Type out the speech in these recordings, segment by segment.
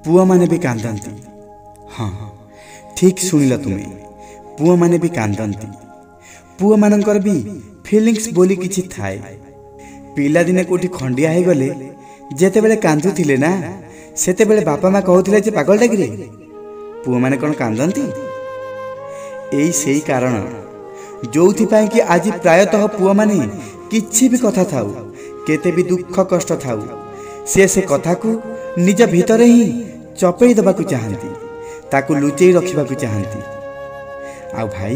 पुआ माने भी कांदंती। हाँ ठीक शुणिल तुमे, पुआ माने भी कांदंती। पुआ मानकर भी फिलिंग्स बोली किछि थाए। पिला दिने कोठी खंडिया हे गले जेते बेले कांदुथिले ना, सेते बेले बापा माँ कहउथिले जे पागल डागिरे पुआ माने कोन कांदंती। एई सेई कारण जोउथि पाई कि आज प्रायतः पुआ माने किछि भी कथा थाउ, केते भी दुख कष्ट थाउ, से कथा को निज भितरे ही चपेई दबाकू चाहती, ताकू लुचेई रखिबाकू चाहती। आ भाई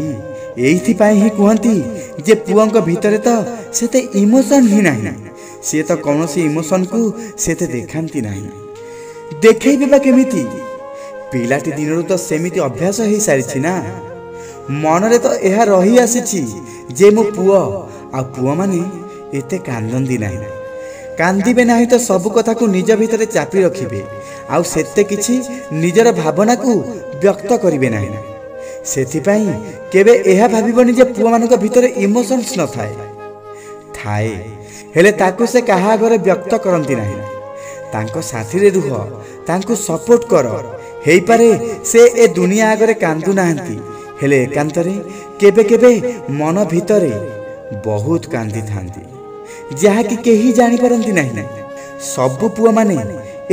एइथि पाई ही कहती जे पुआंक भितरे तो सेते इमोशन ही नहीं, सी तो कौन सी इमोशन को सेते देखांती नहीं। देखैबे बा केमिति? पिलाटी दिनरु तो सेमिति अभ्यास हो सारी ना, मनरे तो यह रही आसी जे मो पुआ आ पुआ माने एते कांदंदी नहीं, कांदिबे नहीं तो सब कथा को निज भितरे चापी रखिबे, आउ सेते किछि निजर भावना को व्यक्त करिवे नहीं। सेथिपाई केबे एहा भाबिबनी जे पुआ मानक भितरे इमोशंस न थाए हेले ताकू से कहा आगरे व्यक्त करंती नहीं। तांको साथी रे रुह, तांको सपोर्ट कर, हेई पारे से ए दुनिया आगरे कांदू नाहंती, हेले एकांतरे केबे केबे मन भितरे बहुत कांदी थांती, जहा कि केही जानि परंती नहीं। सब पुआ माने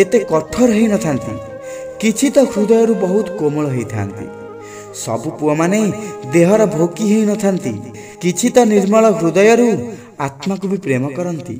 एते कठोर हेई न थांती, किछि तो हृदय रु बहुत कोमल हेई थांती। सब पुआ माने देहर भोकी हेई न थांती, किछि तो निर्मल हृदय रु आत्मा को भी प्रेम करंती।